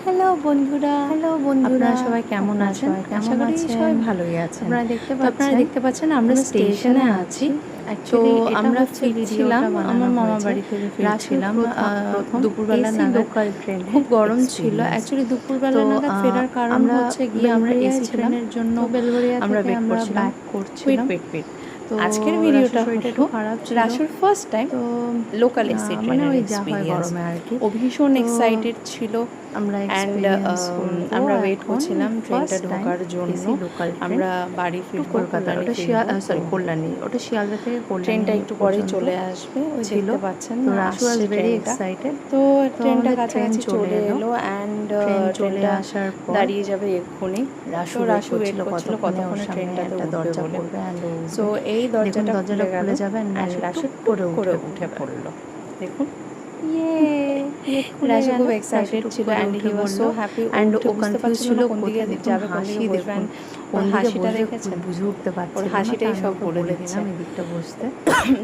Hello বন্ধুরা, আপনারা সবাই কেমন আছেন? আশা করি সবাই ভালোই আছেন। আপনারা দেখতে পাচ্ছেন আমরা স্টেশনে আছি। তো আমরা ফিরছিলাম আমার মামার বাড়ি থেকে ফিরছিলাম দুপুরবেলা নাগাদ। খুব গরম ছিল অ্যাকচুয়ালি দুপুরবেলা নাগাদ ফেরার কারণ হচ্ছে গিয়ে আমরা এসি ট্রেনের জন্য আমরা ওয়েট করছিলাম। ওয়েট তো আজকের ভিডিওটা হলো রাসুর ফার্স্ট টাইম তো লোকাল এসি ট্রেনের এক্সপিরিয়েন্স। ও ভীষণ এক্সাইটেড ছিল অ্যান্ড আমরা ওয়েট করছিলাম ট্রেনটা ঢোকার জন্য। আমরা বাড়ি ফিরবো কল্যাণী, ওটা শিয়ালদা থেকে ট্রেনটা একটু পরে চলে আসবে, ওই দেখতে পাচ্ছেন আসছে ট্রেনটা। তো ট্রেনটা কাছাকাছি চলে এলো অ্যান্ড চলে আসার পর দাঁড়িয়ে যাবে এক্ষুনি। রাসু ওয়েট করছিল কতক্ষণে ট্রেনটাতে দরজা বলবে। সো এই দরজাটা খুলে যাবে অ্যান্ড রাসু করে উঠে পড়লো। দেখুন রাসু খুব এক্সাইটেড ছিল and he was so happy and ও কনফিউজ ছিল কোন দিকে যাবে, কোন দিকে বসবে। ওর হাসিটা দেখেছেন, বুঝে উঠতে পারছি ওর হাসিটাই সব বলে দিচ্ছিলাম এই দিকটা বসতে।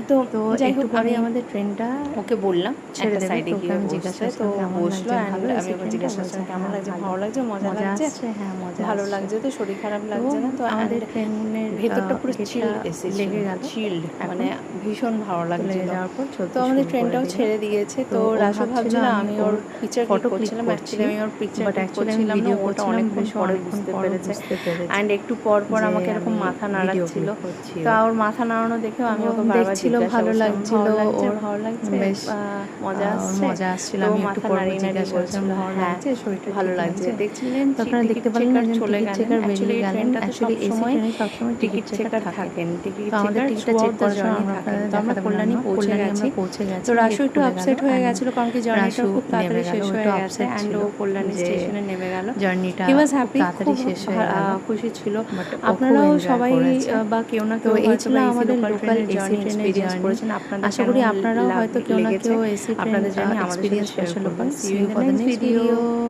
তো যাই হোক আমি আমাদের ট্রেনটা ওকে বললাম একটা সাইডে গিয়ে জিজ্ঞাসা, তো বসলো অ্যান্ড আমি ওকে জিজ্ঞাসা করলাম কেমন লাগছে, ভালো লাগছে, মজা লাগছে, হ্যাঁ মজা ভালো লাগছে, তো শরীর খারাপ লাগছে না? তো আমাদের ট্রেনের ভেতরটা পুরো চিল লেগে গেল, চিল্ড মানে ভীষণ ভালো লাগছে। তো আমাদের ট্রেনটাও ছেড়ে দিয়েছে। তো রাসু ভাবছিল আমি ওর পিকচার ফটো করছিলাম, অ্যাকচুয়ালি আমি ওর পিকচার করছিলাম না, ওটা অনেকক্ষণ পরে বুঝতে পেরেছে অ্যান্ড একটু পর পর আমাকে এরকম মাথা নাড়াচ্ছিল। তো ওর মাথা নাড়ানো দেখেও আমি ওকে দেখছিল, ভালো লাগছিল, ওর ভালো লাগছে, বেশ মজা আসছিল। আমি একটু পর জিজ্ঞাসা করছিলাম ভালো লাগছে, শরীরটা ভালো লাগছে। দেখছিলেন তো আপনারা দেখতে পেলেন না চলে গেলেন, বেরিয়ে গেলেন। অ্যাকচুয়ালি এসি ট্রেনে সবসময় টিকিট চেকার থাকেন, টিকিট আমাদের টিকিটটা চেক করার জন্য তো আমরা কল্যাণী পৌঁছে গেছি। তো রাসু একটু আপসেট হয়ে গেছিল কারণ কি জার্নিটা খুব তাড়াতাড়ি শেষ হয়ে গেছে অ্যান্ড ও কল্যাণী স্টেশনে নেমে গেল। জার্নিটা হি ওয়াজ হ্যাপি, তাড়াতাড়ি শেষ হয়ে গেল, খুশি ছিল। আপনারাও সবাই বা কেউ না কেউ এই ছিল আমাদের লোকাল এসি ট্রেনে এক্সপেরিয়েন্স করেছেন। আশা করি আপনারাও হয়তো কেউ না কেউ এসি আপনাদের জার্নি আমাদের সাথে শেয়ার করবেন। See you in the next video.